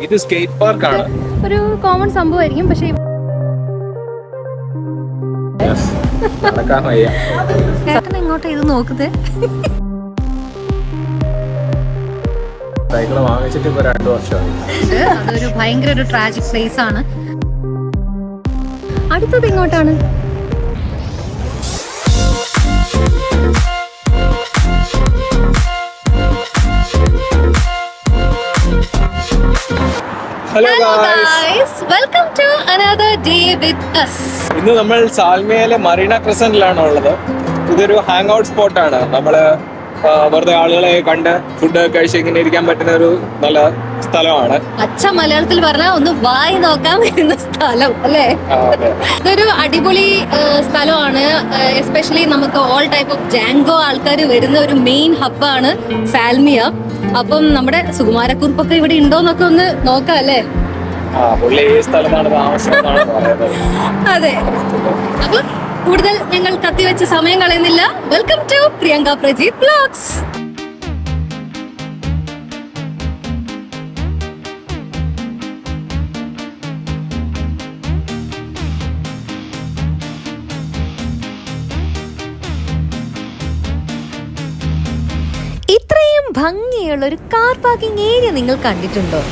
ഇത് skate park ആണ്. ഒരു കോമൺ സംഭവമായിരിക്കും, പക്ഷേ നടക്കാൻ വയ്യ. എങ്ങോട്ടാ ഇത് നോക്കുന്നത്? സൈക്കിള് വാങ്ങിച്ചിട്ട് ഇപ്പൊ 2 വർഷമായി. അതൊരു ഭയങ്കര ഒരു ട്രാജിക് പ്ലേസ് ആണ്. അടുത്തത് എങ്ങോട്ടാണ്? Hello guys, welcome to another day with us. ഇന്ന് നമ്മൾ സാൽമിയയിലെ മറീന ക്രസന്റിലാണ് ഉള്ളത്. ഇതൊരു ഹാങ് ഔട്ട് സ്പോട്ടാണ്. നമ്മള് വെറുതെ ആളുകളെ കണ്ട് ഫുഡ് കഴിച്ച് ഇങ്ങനെ ഇരിക്കാൻ പറ്റുന്ന ഒരു നല്ല സ്ഥലമാണ്. അച്ഛ മലയാളത്തിൽ പറഞ്ഞാൽ ഒന്ന് വായി നോക്കാൻ വരുന്ന സ്ഥലം അല്ലേ? ഇതൊരു അടിപൊളി സ്ഥലമാണ്. എസ്പെഷ്യലി നമുക്ക് ഓൾ ടൈപ്പ് ഓഫ് ജാങ്കോ ആൾക്കാർ വരുന്ന ഒരു മെയിൻ ഹബ്ബാണ് സാൽമിയ. അപ്പം നമ്മുടെ സുകുമാരക്കുറിപ്പൊക്കെ ഇവിടെ ഉണ്ടോന്നൊക്കെ ഒന്ന് നോക്കാം അല്ലേ? അതെ. അപ്പൊ കൂടുതൽ ഞങ്ങൾ കത്തിവെച്ച് സമയം കളയുന്നില്ല. Welcome to Priyanka Prajeeth vlogs. ഇത്രയും ഭംഗിയുള്ള ഒരു കാർ പാർക്കിംഗ് ഏരിയ നിങ്ങൾ കണ്ടിട്ടുണ്ടോ?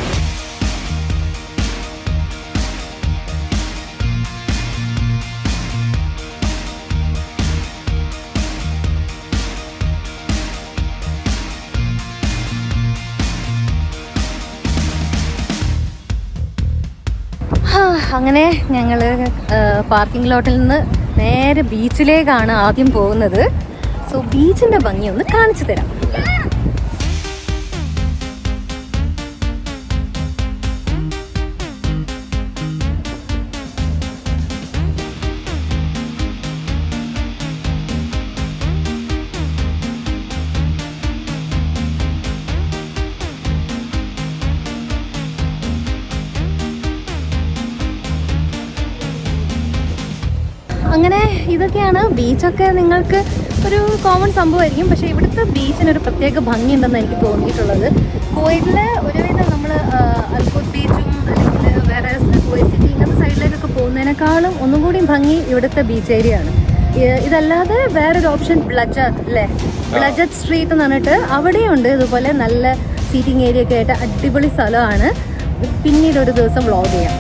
അങ്ങനെ ഞങ്ങൾ പാർക്കിംഗ് ലോട്ടിൽ നിന്ന് നേരെ ബീച്ചിലേക്കാണ് ആദ്യം പോകുന്നത്. സോ ബീച്ചിന്റെ ഭംഗി ഒന്ന് കാണിച്ചു തരാം. അങ്ങനെ ഇതൊക്കെയാണ് ബീച്ചൊക്കെ. നിങ്ങൾക്ക് ഒരു കോമൺ സംഭവമായിരിക്കും, പക്ഷേ ഇവിടുത്തെ ബീച്ചിനൊരു പ്രത്യേക ഭംഗിയുണ്ടെന്ന് എനിക്ക് തോന്നിയിട്ടുള്ളത്. കുവൈറ്റിൽ ഒരുവിധം നമ്മൾ അൽഖുദ് ബീച്ചും അല്ലെങ്കിൽ വേറെ കുവൈറ്റ് സിറ്റി ഇങ്ങനത്തെ സൈഡിലേക്കൊക്കെ പോകുന്നതിനേക്കാളും ഒന്നും കൂടി ഭംഗി ഇവിടുത്തെ ബീച്ച് ഏരിയ ആണ്. ഇതല്ലാതെ വേറൊരു ഓപ്ഷൻ ബ്ലജത്ത് അല്ലേ? ബ്ലജത്ത് സ്ട്രീറ്റ് എന്ന് പറഞ്ഞിട്ട് അവിടെയുണ്ട് ഇതുപോലെ നല്ല സീറ്റിംഗ് ഏരിയ ഒക്കെ ആയിട്ട് അടിപൊളി സ്ഥലമാണ്. പിന്നീട് ഒരു ദിവസം വ്ളോഗ് ചെയ്യാം.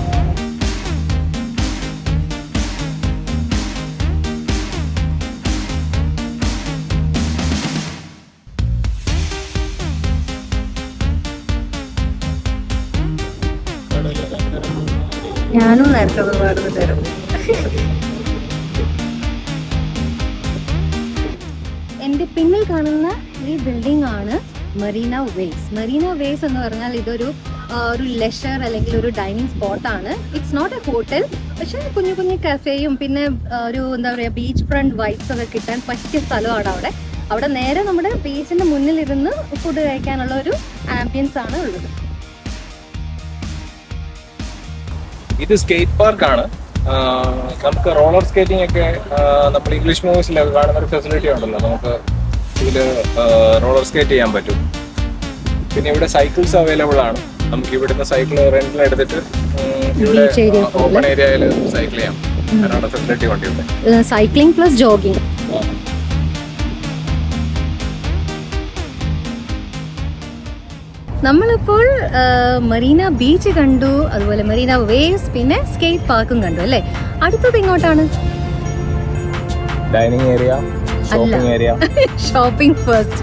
ഞാനും നേരത്തെ പറഞ്ഞു തരും. എൻ്റെ പിന്നിൽ കാണുന്ന ഈ ബിൽഡിംഗ് ആണ് മറീന വേസ്. മറീന വേസ് എന്ന് പറഞ്ഞാൽ ഇതൊരു ലെഷർ അല്ലെങ്കിൽ ഒരു ഡൈനിങ് സ്പോട്ടാണ്. ഇറ്റ്സ് നോട്ട് എ ഹോട്ടൽ, പക്ഷേ കുഞ്ഞു കുഞ്ഞു കഫേയും പിന്നെ ഒരു എന്താ പറയുക ബീച്ച് ഫ്രണ്ട് വൈബ്സ് ഒക്കെ കിട്ടാൻ പറ്റിയ സ്ഥലമാണ് അവിടെ. അവിടെ നേരെ നമ്മുടെ ബീച്ചിൻ്റെ മുന്നിലിരുന്ന് ഫുഡ് കഴിക്കാനുള്ള ഒരു ആംബിയൻസ് ആണ് ഉള്ളത്. ഇത് സ്കേറ്റ് പാർക്ക് ആണ്. നമുക്ക് റോളർ സ്കേറ്റിംഗ് ഒക്കെ നമ്മൾ ഇംഗ്ലീഷ് മൂവീസിലൊക്കെ കാണുന്ന ഒരു ഫെസിലിറ്റി ഉണ്ടല്ലോ, നമുക്ക് ഇതിൽ റോളർ സ്കേറ്റ് ചെയ്യാൻ പറ്റും. പിന്നെ ഇവിടെ സൈക്കിൾസ് അവൈലബിൾ ആണ്. നമുക്ക് ഇവിടുന്ന് സൈക്കിൾ റെന്റിൽ എടുത്തിട്ട് ഇവിടെ ഓപ്പൺ ഏരിയയിൽ സൈക്കിൾ ചെയ്യാം. അതിനുള്ള ഫെസിലിറ്റി ഉണ്ട് ഇവിടെ. Cycling plus jogging. നമ്മളിപ്പോൾ മറീന ബീച്ച് കണ്ടു, അതുപോലെ മറീന വേവ്സ്, പിന്നെ സ്കേറ്റ് പാർക്കും കണ്ടു അല്ലേ? അടുത്തത് ഇങ്ങോട്ടാണ്? Dining area, shopping area. Shopping first.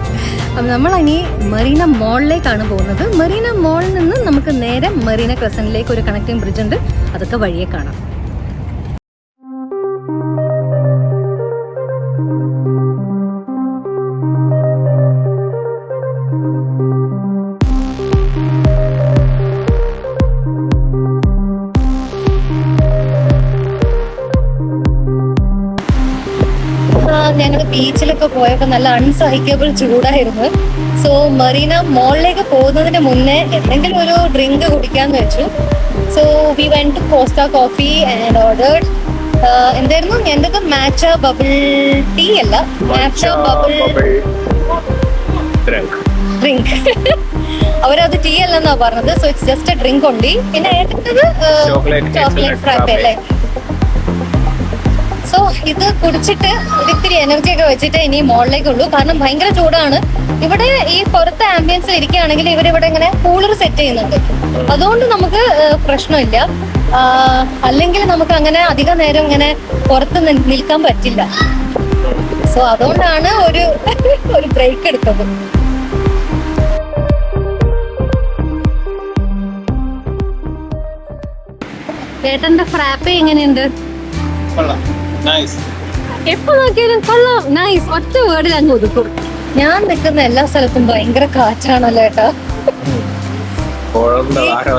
അപ്പം നമ്മളിനി മറീന മോളിലേക്കാണ് പോകുന്നത്. മറീന മോളിൽ നിന്ന് നമുക്ക് നേരെ മറീന ക്രസന്റിലേക്ക് ഒരു കണക്റ്റിംഗ് ബ്രിഡ്ജ് ഉണ്ട്. അതൊക്കെ വഴിയെ കാണാം. ഞങ്ങൾ ബീച്ചിലൊക്കെ പോയപ്പോൾ നല്ല അൺസഹിക്കബിൾ ചൂടായിരുന്നു. സോ മറീന മോളിലേക്ക് പോകുന്നതിന് മുന്നേ എന്തെങ്കിലും ഒരു ഡ്രിങ്ക് കുടിക്കാന്ന് വെച്ചു. So we went to Costa coffee and ordered എന്തായിരുന്നു എൻ്റെ മാച്ച ബബിൾ ടീ അല്ല, മാച്ച ബബിൾ ഡ്രിങ്ക്. അവരത് അത് ടീ അല്ലെന്നാ പറഞ്ഞത്. So it's just A drink only. പിന്നെ ഏട്ടത് ചോക്ലേറ്റ് ഫ്രാപ്പേ അല്ലേ. സോ ഇത് കുടിച്ചിട്ട് ഒരിത്തിരി എനർജി ഒക്കെ വെച്ചിട്ട് ഇനി മോളിലേക്കുള്ളൂ. കാരണം ഭയങ്കര ചൂടാണ് ഇവിടെ. ഈ പുറത്തെ ആംബിയൻസിൽ ഇരിക്കുകയാണെങ്കിൽ ഇവരിവിടെ ഇങ്ങനെ കൂളർ സെറ്റ് ചെയ്യുന്നുണ്ട്. അതുകൊണ്ട് നമുക്ക് പ്രശ്നമില്ല. അല്ലെങ്കിൽ നമുക്ക് അങ്ങനെ അധിക നേരം ഇങ്ങനെ പുറത്ത് നിൽക്കാൻ പറ്റില്ല. സോ അതുകൊണ്ടാണ് ഒരു ബ്രേക്ക് എടുത്തത്. ചേട്ടന്റെ ഫ്രാപ്പേ എങ്ങനെയുണ്ട്? എപ്പോ നോക്കിയാലും കൊള്ളാം, നൈസ്, ഒറ്റ വേർഡിൽ അങ്ങ് ഒതുക്കും. ഞാൻ നിൽക്കുന്ന എല്ലാ സ്ഥലത്തും ഭയങ്കര കാറ്റാണല്ലോ ഏട്ടാ.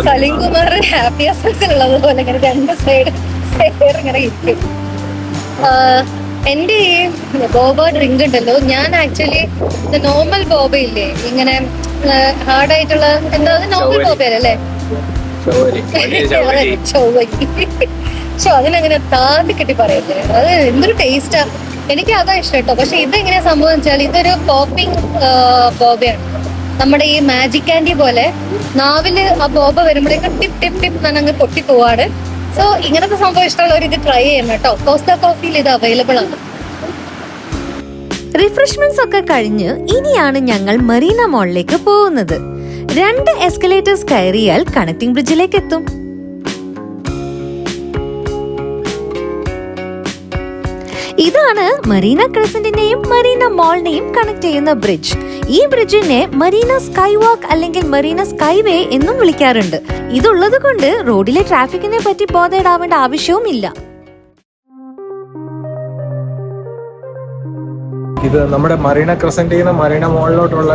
സലീം കുമാർ ഹാപ്പി ഹസ്ബൻഡ്സിനുള്ളത് പോലെ ഇങ്ങനെ രണ്ട് സൈഡ് ഇങ്ങനെ ഇരിക്കും. എന്റെ ഈ ബോബ ഡ്രിങ്ക് ഉണ്ടല്ലോ, ഞാൻ ആക്ച്വലി നോർമൽ ബോബ ഇല്ലേ, ഇങ്ങനെ ഹാർഡായിട്ടുള്ള എന്താ നോർമൽ ബോബയല്ലേ, അതിനങ്ങനെ താത്തി കെട്ടി പറയല്ലേ, അത് എന്തൊരു ടേസ്റ്റാ. എനിക്ക് അതാ ഇഷ്ടം കേട്ടോ. പക്ഷെ ഇതെങ്ങനെയാ സംഭവം വെച്ചാൽ ഇതൊരു പോപ്പിംഗ് ബോബയാണ്. നമ്മുടെ ഈ മാജിക് കാൻഡി പോലെ നാവില് ആ ബോബ വരുമ്പോഴേക്കും ടിപ്പ് ടിപ്പ് ടിപ്പ് നനങ്ങ് പൊട്ടി പോവാണ്. സോ ഇങ്ങനത്തെ സംഭവം ഇഷ്ടമുള്ളവർ ഇത് ട്രൈ ചെയ്യണം കേട്ടോ. കോസ്റ്റ കോഫിയിൽ ഇത് അവൈലബിൾ ആണ്. റിഫ്രഷ്മെന്റ്സ് ഒക്കെ കഴിഞ്ഞ് ഇനിയാണ് ഞങ്ങൾ മറീന മോളിലേക്ക് പോകുന്നത്. 2 എസ്കലേറ്റേഴ്സ് കയറിയാൽ കണക്ടിംഗ് ബ്രിഡ്ജിലേക്ക് എത്തും. ഇതാണ് മറീന ക്രസന്റിനെയും മറീന മോളിനെയും കണക്ട് ചെയ്യുന്ന ബ്രിഡ്ജ്. ഈ ബ്രിഡ്ജിനെ മറീന സ്കൈ വാക്ക് അല്ലെങ്കിൽ മറീന സ്കൈവേ എന്നും വിളിക്കാറുണ്ട്. ഇതുള്ളത് കൊണ്ട് റോഡിലെ ട്രാഫിക്കിനെ പറ്റി ബോധേടാവേണ്ട ആവശ്യവുമില്ല. ഇത് നമ്മുടെ മറീന ക്രസന്റിൽ നിന്ന് മറീന മോളിലോട്ടുള്ള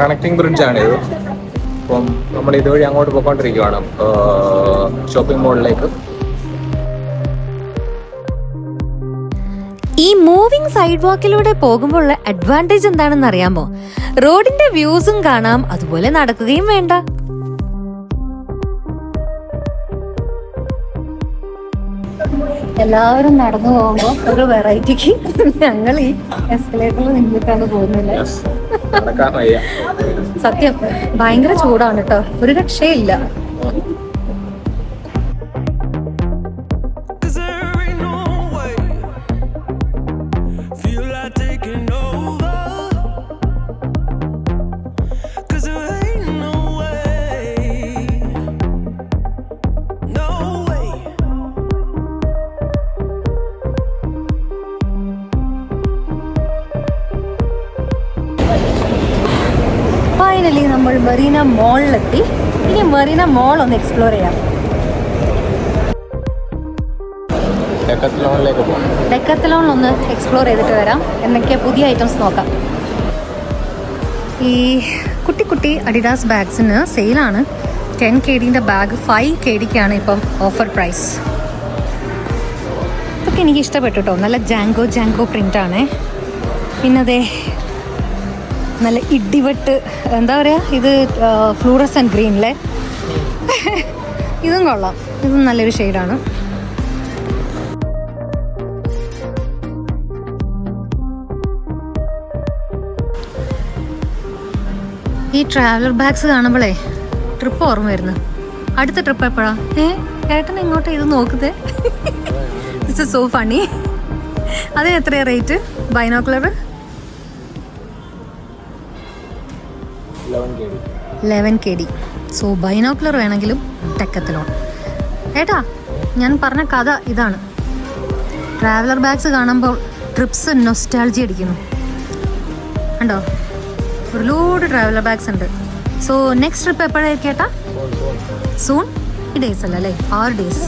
കണക്ടിങ് ബ്രിഡ്ജാണിത്. അപ്പം നമ്മൾ ഇതുവഴി അങ്ങോട്ട് പോയിക്കൊണ്ടിരിക്കുകയാണ് ഷോപ്പിംഗ് മോളിലേക്ക്. ഈ മൂവിംഗ് സൈഡ് വാക്കിലൂടെ പോകുമ്പോഴുള്ള അഡ്വാൻറ്റേജ് എന്താണെന്ന് അറിയാമോ? റോഡിന്റെ വ്യൂസും കാണാം, അതുപോലെ നടക്കുകയും വേണ്ട. എല്ലാവരും നടന്നു പോകുമ്പോ ഒരു വെറൈറ്റിക്ക് ഞങ്ങൾ ഈ എസ്കലേറ്ററിൽ നിന്നിട്ടാണ് പോകുന്നില്ല. സത്യം ഭയങ്കര ചൂടാണ് കേട്ടോ, ഒരു രക്ഷയില്ല. ഫൈനലി നമ്മൾ മറീന മോളിലെത്തി. ഇനി മറീന മോൾ ഒന്ന് എക്സ്പ്ലോർ ചെയ്യാം. ഡെക്കത്തലോൺ ഒന്ന് എക്സ്പ്ലോർ ചെയ്തിട്ട് വരാം. എന്തൊക്കെയാ പുതിയ ഐറ്റംസ് നോക്കാം. ഈ കുട്ടി കുട്ടി അഡിഡാസ് ബാഗ്സിന് സെയിലാണ്. 10 KDന്റെ ബാഗ് 5 KDക്കാണ് ഇപ്പം ഓഫർ പ്രൈസ്. ഇതൊക്കെ എനിക്ക് ഇഷ്ടപ്പെട്ടു കേട്ടോ. നല്ല ജാങ്കോ പ്രിൻ്റാണ്. പിന്നതേ നല്ല ഇടിവെട്ട്, എന്താ പറയുക, ഇത് ഫ്ലൂറസെൻറ്റ് ഗ്രീനിലെ ഇതും കൊള്ളാം. ഇതും നല്ലൊരു ഷെയ്ഡാണ്. ഈ ട്രാവലർ ബാഗ്സ് കാണുമ്പോഴേ ട്രിപ്പ് ഓർമ്മ വരുന്നു. അടുത്ത ട്രിപ്പ് എപ്പോഴാ? ഏട്ടൻ എങ്ങോട്ടാ ഇത് നോക്കുന്നത്? It's so funny. അത് എത്രയാ rate? Binocular 11 KD. So binocular വേണമെങ്കിലും ഡെക്കത്തലോൺ. ഏട്ടാ ഞാൻ പറഞ്ഞ കഥ ഇതാണ്. ട്രാവലർ ബാഗ്സ് കാണുമ്പോൾ ട്രിപ്സ് നൊസ്റ്റാൾജി അടിക്കുന്നു. കണ്ടോ, ഒരു ലോഡ് ട്രാവലർ ബാഗ്സ് ഉണ്ട്. സോ നെക്സ്റ്റ് ട്രിപ്പ് എപ്പോഴായിരിക്കും ഏട്ടാ? സൂൺ? ഈ ഡേയ്സ് അല്ല അല്ലേ, 6 ഡേയ്സ്.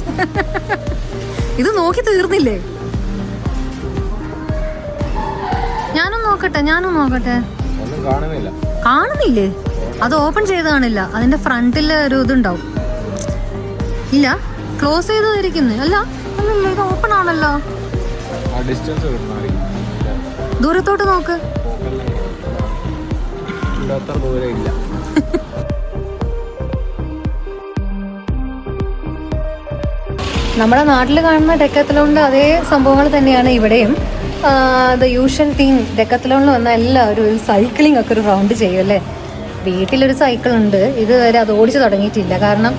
ഇത് നോക്കി തീർന്നില്ലേ? ഞാനും നോക്കട്ടെ. കാണുന്നില്ലേ? അത് ഓപ്പൺ ചെയ്ത് കാണില്ല. അതിന്റെ ഫ്രണ്ടിൽ ഒരു ഇതുണ്ടാവും. ഇല്ല, ക്ലോസ് ചെയ്തിരിക്കുന്നു. അല്ല, ഇത് ഓപ്പൺ ആണല്ലോ. ദൂരത്തോട്ട് നോക്ക്. നമ്മുടെ നാട്ടിൽ കാണുന്ന ഡെക്കത്തലോണിന്റെ അതേ സംഭവങ്ങൾ തന്നെയാണ് ഇവിടെയും. ദ യൂഷ്വൽ തിങ്, ഡെക്കത്തലോണിൽ വന്നാൽ എല്ലാവരും സൈക്ലിംഗ് ഒക്കെ ഒരു റൗണ്ട് ചെയ്യും അല്ലേ. വീട്ടിലൊരു സൈക്കിൾ ഉണ്ട്, ഇതുവരെ അത് ഓടിച്ചു തുടങ്ങിയിട്ടില്ല. കാരണം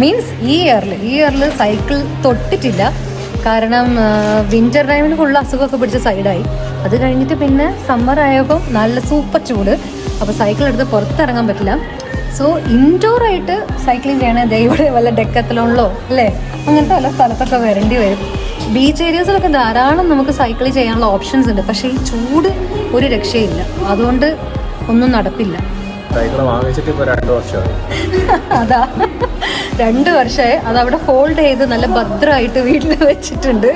മീൻസ് ഈ ഇയറിൽ സൈക്കിൾ തൊട്ടിട്ടില്ല. കാരണം വിൻ്റർ ടൈമിന് ഫുള്ള് അസുഖമൊക്കെ പിടിച്ച സൈഡായി. അത് കഴിഞ്ഞിട്ട് പിന്നെ സമ്മർ ആയപ്പോൾ നല്ല സൂപ്പർ ചൂട്, അപ്പോൾ സൈക്കിൾ എടുത്ത് പുറത്തിറങ്ങാൻ പറ്റില്ല. സോ ഇൻഡോർ ആയിട്ട് സൈക്ലിംഗ് ചെയ്യണേ ഇവിടെ വല്ല ഡെക്കത്തലോണിലോ അല്ലേ അങ്ങനത്തെ വല്ല സ്ഥലത്തൊക്കെ വരേണ്ടി വരും. ബീച്ച് ഏരിയാസിലൊക്കെ ധാരാളം നമുക്ക് സൈക്കിൾ ചെയ്യാനുള്ള ഓപ്ഷൻസ് ഉണ്ട്. പക്ഷേ ഈ ചൂട് ഒരു രക്ഷയില്ല, അതുകൊണ്ട് ഒന്നും നടപ്പില്ല. സൈക്കിൾ വാങ്ങിച്ചിട്ട് ഇപ്പോൾ 2 വർഷമായി. അതാ 2 വർഷമായി. അതവിടെ ഫോൾഡ് ചെയ്ത് നല്ല ഭദ്രമായിട്ട് വീട്ടിൽ വെച്ചിട്ടുണ്ട്.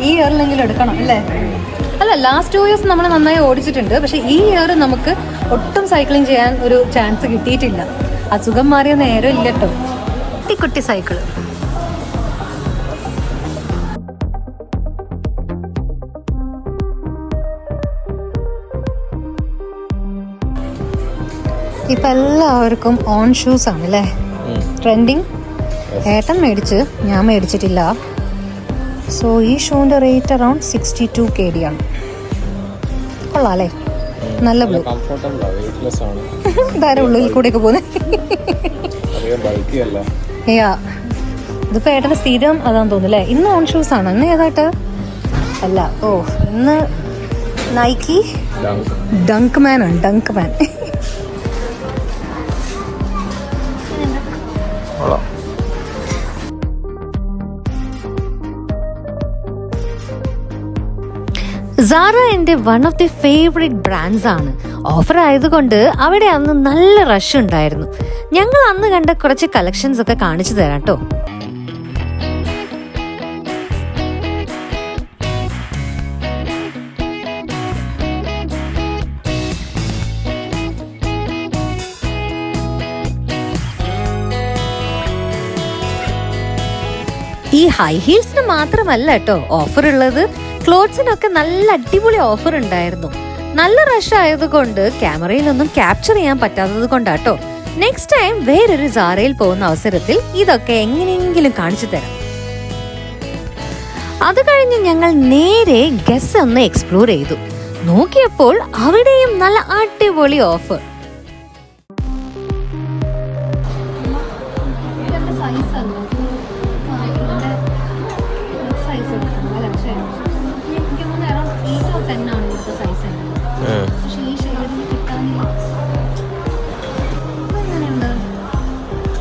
ഈ ഇയറിലെങ്കിലും എടുക്കണം അല്ലേ? അല്ല, ലാസ്റ്റ് 2 years നമ്മൾ നന്നായി ഓടിച്ചിട്ടുണ്ട്. പക്ഷേ ഈ ഇയർ നമുക്ക് ഒട്ടും സൈക്ലിംഗ് ചെയ്യാൻ ഒരു ചാൻസ് കിട്ടിയിട്ടില്ല. അസുഖം മാറിയ നേരം ഇല്ല കേട്ടോ. കുട്ടി സൈക്കിള്. ഇപ്പം എല്ലാവർക്കും ഓൺ ഷൂസ് ആണ് അല്ലേ ട്രെൻഡിങ്. ഏട്ടൻ മേടിച്ച്, ഞാൻ മേടിച്ചിട്ടില്ല. സോ ഈ ഷൂവിൻ്റെ റേറ്റ് അറൗണ്ട് 62 KD ആണ്. കൊള്ളാം അല്ലേ? നല്ല ബ്ലൂ. ഇതാരും ഉള്ളിൽ കൂടെയൊക്കെ പോകുന്നത്. ഇതിപ്പോൾ ഏട്ടൻ്റെ സ്ഥിരം അതാന്ന് തോന്നുന്നു അല്ലേ? ഇന്ന് ഓൺ ഷൂസ് ആണ്. ഇന്ന് ഏതായിട്ട് അല്ല. ഓ, ഇന്ന് നൈക്കി ഡങ്ക് മാൻ ആണ്. ഡങ്ക് മാൻ. സാറ എൻ്റെ one of the favourite brands ആണ്. ഓഫർ ആയതുകൊണ്ട് അവിടെ അന്ന് നല്ല റഷ് ഉണ്ടായിരുന്നു. ഞങ്ങൾ അന്ന് കണ്ട കുറച്ച് കളക്ഷൻസ് ഒക്കെ കാണിച്ചു തരാം കേട്ടോ. ഈ ഹൈ ഹീൽസിന് മാത്രമല്ല കേട്ടോ ഓഫർ ഉള്ളത്. ക്ലോത്ത്സിനൊക്കെ നല്ല അടിപൊളി ഓഫർ ഉണ്ടായിരുന്നു. നല്ല റഷ് ആയതുകൊണ്ട് ക്യാമറയിലൊന്നും ക്യാപ്ചർ ചെയ്യാൻ പറ്റാത്തത് കൊണ്ടാട്ടോ. നെക്സ്റ്റ് ടൈം വേറൊരു സാറയിൽ പോകുന്ന അവസരത്തിൽ ഇതൊക്കെ എങ്ങനെയെങ്കിലും കാണിച്ചു തരാം. അത് കഴിഞ്ഞ് ഞങ്ങൾ നേരെ ഗസ് ഒന്ന് എക്സ്പ്ലോർ ചെയ്തു. നോക്കിയപ്പോൾ അവിടെയും നല്ല അടിപൊളി ഓഫർ.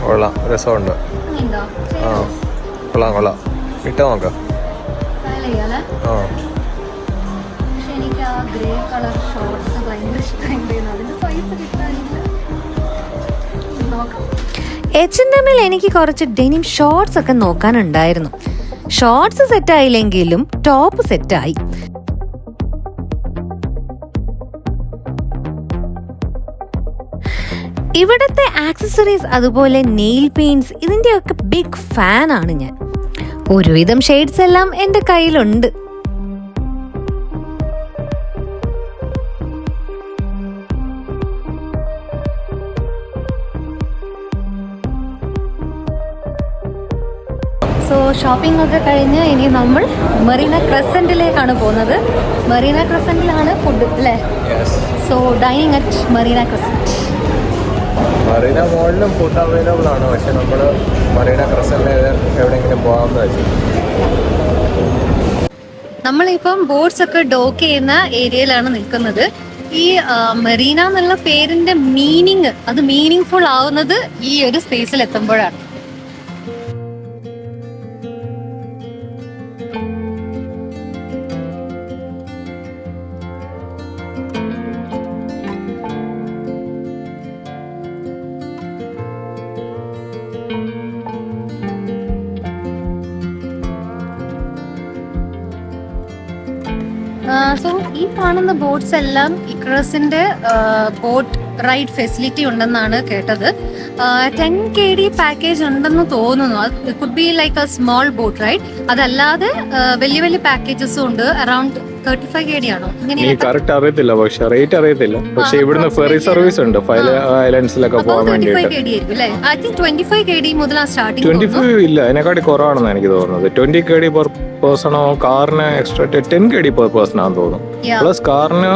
കൊള്ളാം, രസമുണ്ട്. ആ കൊള്ളാം കൊള്ളാം, ഇട്ട് നോക്കാം. H&Mൽ എനിക്ക് കുറച്ച് ഡെനിം ഷോർട്സ് ഒക്കെ നോക്കാനുണ്ടായിരുന്നു. ഷോർട്സ് സെറ്റായില്ലെങ്കിലും ടോപ്പ് സെറ്റായി. ഇവിടത്തെ ആക്സസറീസ് അതുപോലെ നെയിൽ പെയിന്റ്സ് ഇതിൻ്റെയൊക്കെ ബിഗ് ഫാൻ ആണ് ഞാൻ. ഒരുവിധം ഷെയ്ഡ്സ് എല്ലാം എൻ്റെ കയ്യിലുണ്ട്. സോ ഷോപ്പിംഗ് ഒക്കെ കഴിഞ്ഞ് ഇനി നമ്മൾ മറീന ക്രസൻറ്റിലേക്കാണ് പോകുന്നത്. മറീന ക്രസൻറ്റിലാണ് ഫുഡ് അല്ലേ? So dining at Marina crescent. Marina മോളിലും ഫുഡ് അവൈലബിൾ ആണ്. പക്ഷെ നമ്മൾ മറീന ക്രസൻറ്റിൽ എവിടെയെങ്കിലും പോകാമെന്ന് വെച്ചു. നമ്മളിപ്പം ബോട്ട്സ് ഒക്കെ ഡോക്ക് ചെയ്യുന്ന ഏരിയയിലാണ് നിൽക്കുന്നത്. ഈ മറീന എന്നുള്ള പേരിന്റെ മീനിങ് അത് മീനിങ് ഫുൾ ആവുന്നത് ഈ ഒരു സ്പേസിൽ എത്തുമ്പോഴാണ്. സോ ഈ കാണുന്ന ബോട്ട്സ് എല്ലാം ഇക്രസിന്റെ ബോട്ട് റൈഡ് ഫെസിലിറ്റി ഉണ്ടെന്നാണ് കേട്ടത്. 10 KD പാക്കേജ് ഉണ്ടെന്ന് തോന്നുന്നു. അത് could be like A small boat ride. അതല്ലാതെ വലിയ വലിയ പാക്കേജസ് ഉണ്ട്. അറൌണ്ട് 35 KD ആണോ? കറക്റ്റ് അറിയത്തില്ല, പക്ഷെ റേറ്റ് അറിയത്തില്ല. പക്ഷെ ഇവിടുന്ന് ഫെറി സർവീസ് ഉണ്ട് ഐലൻഡ്സിലൊക്കെ പോകാൻ വേണ്ടി. 25 KD മുതലാണ് സ്റ്റാർട്ടിംഗ്. 25 ഇല്ല, അതിനെക്കാട്ടി കുറവാണെന്ന് എനിക്ക് തോന്നുന്നത്. 20 KD പെർ പേഴ്സണോ കാറിന് എക്സ്ട്രാ 10 KD പെർ പേഴ്സൺ ആണെന്ന് തോന്നുന്നു. Yeah. പ്ലസ് കാറിന്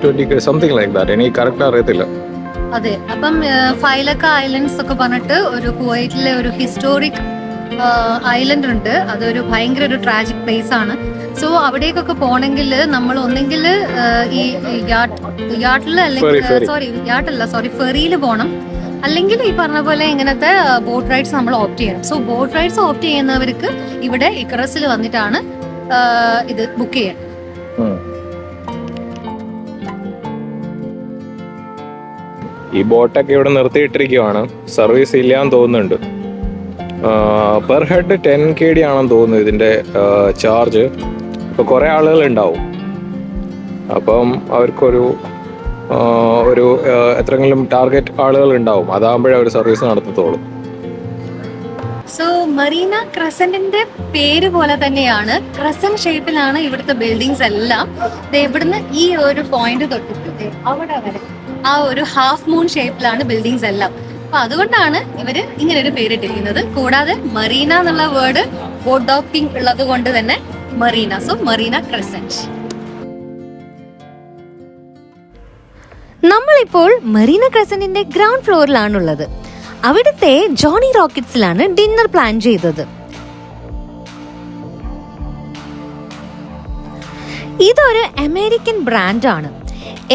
20 KD സംതിങ് ലൈക്ക് ദാറ്റ്. എനിക്ക് കറക്റ്റ് അറിയത്തില്ല. അതെ. അപ്പം ഫൈലക്ക ഐലൻഡ്സ് ഒക്കെ പറഞ്ഞിട്ട് ഒരു കുവൈറ്റിലെ ഒരു ഹിസ്റ്റോറിക് ഐലൻഡ് ഉണ്ട്. അതൊരു ഭയങ്കര ഒരു ട്രാജിക് പ്ലേസ് ആണ്. സോ അവിടേക്കൊക്കെ പോണെങ്കിൽ നമ്മൾ ഒന്നെങ്കിൽ ഈ യാട്ടിൽ അല്ലെങ്കിൽ ഫെറിയിൽ പോകണം, അല്ലെങ്കിൽ ഈ പറഞ്ഞ പോലെ ഇങ്ങനത്തെ ബോട്ട് റൈഡ്സ് നമ്മൾ ഓപ്റ്റ് ചെയ്യണം. സോ ബോട്ട് റൈഡ്സ് ഓപ്റ്റ് ചെയ്യുന്നവർക്ക് ഇവിടെ ഇക്കറസിൽ വന്നിട്ടാണ് ഇത് ബുക്ക് ചെയ്യാൻ. ഈ ബോട്ടൊക്കെ ഇവിടെ നിർത്തിയിട്ടിരിക്കുവാണ്. സർവീസ് ഇല്ലാന്ന് തോന്നുന്നുണ്ട്. പെർ ഹെഡ് 10 KD ആണെന്ന് തോന്നുന്നു ഇതിൻ്റെ ചാർജ്. ഇപ്പോൾ കുറേ ആളുകൾ ഉണ്ടാവും, അപ്പം അവർക്കൊരു എത്രയെങ്കിലും ടാർഗറ്റ് ആളുകൾ ഉണ്ടാവും. അതാകുമ്പോഴേ അവർ സർവീസ് നടത്തത്തോളൂ. സോ മറീന ക്രസന്റിന്റെ പേര് പോലെ തന്നെയാണ്, ക്രസന്റ് ഷേപ്പിലാണ് ഇവിടുത്തെ ബിൽഡിങ്സ് എല്ലാം. ഇവിടുന്ന് ഈ ഒരു പോയിന്റ് തൊട്ടിട്ട് അവിടെ വരെ ആ ഒരു ഹാഫ് മൂൺ ഷേപ്പിലാണ് ബിൽഡിങ്സ് എല്ലാം. അപ്പൊ അതുകൊണ്ടാണ് ഇവര് ഇങ്ങനെ ഒരു പേരിട്ടിരിക്കുന്നത്. കൂടാതെ മറീന എന്നുള്ള വേർഡ് ബോട്ട് ഡോക്കിംഗ് ഉള്ളത് കൊണ്ട് തന്നെ മറീന. So Marina crescent. നമ്മളിപ്പോൾ മറീന ക്രസന്റിന്റെ ഗ്രൗണ്ട് ഫ്ലോറിലാണുള്ളത്. അവിടുത്തെ ജോണി റോക്കറ്റ്സിലാണ് ഡിന്നർ പ്ലാൻ ചെയ്തത്. ഇതൊരു അമേരിക്കൻ ബ്രാൻഡാണ്.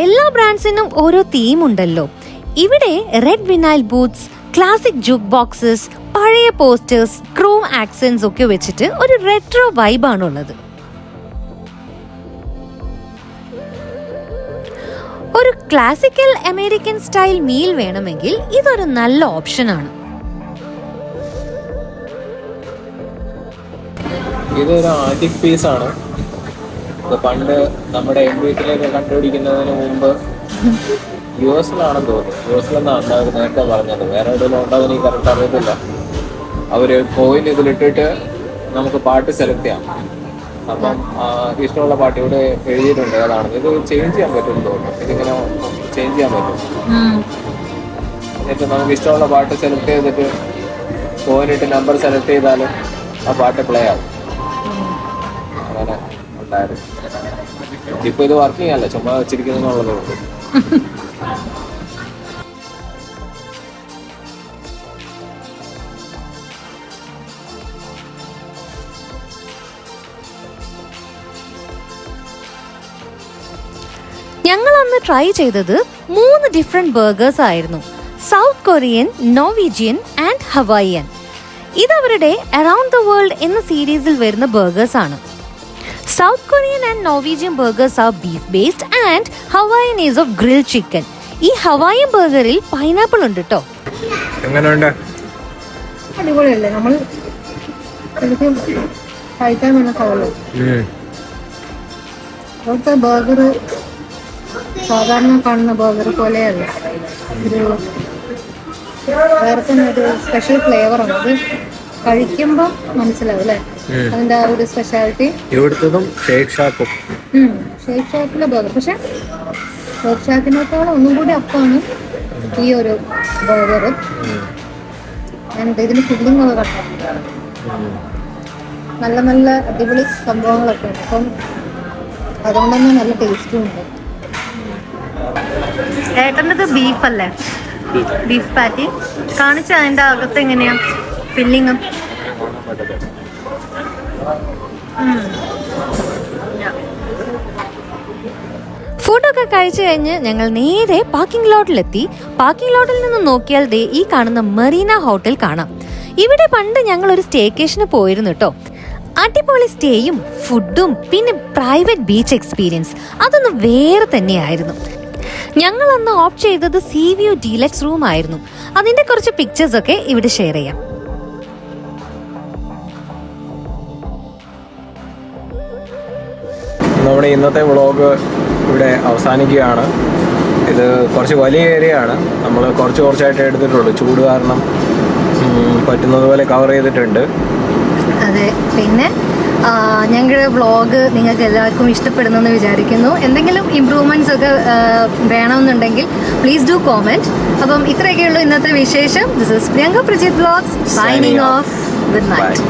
എല്ലാ ബ്രാൻഡ്സിനും ഓരോ തീം ഉണ്ടല്ലോ. ഇവിടെ red vinyl boots, classic juke boxes, പഴയ പോസ്റ്റേഴ്സ്, ക്രോം ആക്സൻസ് ഒക്കെ വെച്ചിട്ട് ഒരു റെട്രോ വൈബാണുള്ളത്. ഒരു ക്ലാസിക്കൽ അമേരിക്കൻ സ്റ്റൈൽ മീൽ വേണമെങ്കിൽ ഇതൊരു നല്ല ഓപ്ഷനാണ്. ഇതൊരു ആന്റിക് പീസാണ്. പണ്ട് നമ്മുടെ വീട്ടിലേക്ക് കണ്ടുപിടിക്കുന്നതിന് മുമ്പ് US-ലാണെന്ന് തോന്നുന്നു. US-ലെന്നാണ് അവർ നേരത്തെ പറഞ്ഞത്. വേറെ എവിടെയെങ്കിലും ഉണ്ടോ എന്ന് എനിക്ക് കറക്റ്റ് അറിയത്തില്ല. അവർ കോയിൻ ഇതിലിട്ടിട്ട് നമുക്ക് പാട്ട് സെലക്ട് ചെയ്യാം. അപ്പം ഇഷ്ടമുള്ള പാട്ട് ഇവിടെ എഴുതിയിട്ടുണ്ട് ഏതാണെന്ന്. ഇത് ചേഞ്ച് ചെയ്യാൻ പറ്റുമെന്ന് തോന്നുന്നു. ഇതിങ്ങനെ ചേഞ്ച് ചെയ്യാൻ പറ്റും. എന്നിട്ട് നമുക്ക് ഇഷ്ടമുള്ള പാട്ട് സെലക്ട് ചെയ്തിട്ട് കോയിനിട്ട് നമ്പർ സെലക്ട് ചെയ്താൽ ആ പാട്ട് പ്ലേ ആവും. അങ്ങനെ ഉണ്ടായിരുന്നു. ഇപ്പൊ ഇത് വർക്ക് ചെയ്യാനല്ല, ചുമ്മാ വെച്ചിരിക്കുന്നുള്ളതേ ഉള്ളൂ. ഞങ്ങൾ അന്ന് ട്രൈ ചെയ്തത് 3 ഡിഫറെന്റ് ബർഗേഴ്സ് ആയിരുന്നു. South Korean, Norwegian and Hawaiian. ഇതവരുടെ അറൌണ്ട് ദ വേൾഡ് എന്ന സീരീസിൽ വരുന്ന ബർഗേഴ്സ് ആണ്. South Korean and Norwegian burgers are beef based and Hawaiian is of grill chicken. ഈ ഹവായിയൻ ബർഗറിൽ പൈനാപ്പിൾ ഉണ്ട് കേട്ടോ. എങ്ങനെയുണ്ട്? അടിപൊളിയല്ലേ? നമ്മൾ കഴിക്കാൻ വേണ്ട സവല്ലോ. അവിടുത്തെ ബർഗർ സാധാരണ കാണുന്ന ബർഗർ പോലെയല്ല. ഒരു വേറെ തന്നെ ഒരു സ്പെഷ്യൽ ഫ്ലേവറാണ്. അത് കഴിക്കുമ്പോൾ മനസ്സിലാവും അല്ലേ അതിന്റെ ആ ഒരു സ്പെഷ്യാലിറ്റി. ഇവിടുത്തതും ഷേക്ക് ഷാക്കും. ഷേക്ക് ഷാക്കിലെ ബർഗർ, പക്ഷെ ഷേക്ക് ഷാക്കിനേക്കാളും ഒന്നും കൂടി അപ്പമാണ് ഈ ഒരു ബർഗർ. ആൻഡ് ഇതിന് ഫില്ലിംഗ് ഒക്കെ കട്ടാണ്. നല്ല നല്ല അടിപൊളി സംഭവങ്ങളൊക്കെ ഉണ്ട്. അപ്പം അതുകൊണ്ട് തന്നെ നല്ല ടേസ്റ്റും ഉണ്ട്. ഏട്ടനത് ബീഫല്ലേ? ബീഫ് പാറ്റി കാണിച്ച അതിൻ്റെ അകത്ത് എങ്ങനെയാ ഫില്ലിങ്ങും? ഫുഡൊക്കെ കഴിച്ചു കഴിഞ്ഞ് ഞങ്ങൾ നേരെ പാർക്കിംഗ് ലോട്ടിലെത്തി. പാർക്കിംഗ് ലോട്ടിൽ നിന്ന് നോക്കിയാൽ ദേ ഈ കാണുന്ന മറീന ഹോട്ടൽ കാണാം. ഇവിടെ പണ്ട് ഞങ്ങൾ ഒരു സ്റ്റേക്കേഷന് പോയിരുന്നു കേട്ടോ. അടിപൊളി സ്റ്റേയും ഫുഡും പിന്നെ പ്രൈവറ്റ് ബീച്ച് എക്സ്പീരിയൻസ് അതൊന്നും വേറെ തന്നെയായിരുന്നു. ഞങ്ങൾ അന്ന് ഓപ്റ്റ് ചെയ്തത് സീ വ്യൂ ഡീലക്സ് റൂം ആയിരുന്നു. അതിന്റെ കുറച്ച് പിക്ചേഴ്സ് ഒക്കെ ഇവിടെ ഷെയർ ചെയ്യാം. നമ്മുടെ ഇന്നത്തെ വ്ളോഗ് ഇവിടെ അവസാനിക്കുകയാണ്. ഇത് കുറച്ച് വലിയ ഏരിയ ആണ്. നമ്മൾ കുറച്ചായിട്ട് എടുത്തിട്ടുള്ളൂ. ചൂട് കാരണം പറ്റുന്നത് പോലെ കവർ ചെയ്തിട്ടുണ്ട്. അതെ, പിന്നെ ഞങ്ങളുടെ വ്ളോഗ് നിങ്ങൾക്ക് എല്ലാവർക്കും ഇഷ്ടപ്പെടുന്നെന്ന് വിചാരിക്കുന്നു. എന്തെങ്കിലും ഇമ്പ്രൂവ്മെൻറ്റ്സ് ഒക്കെ വേണമെന്നുണ്ടെങ്കിൽ പ്ലീസ് ഡു കോമെൻറ്റ്. അപ്പം ഇത്രയൊക്കെയുള്ളൂ ഇന്നത്തെ വിശേഷം. This is Priyanka Prajith vlogs signing off. Good night.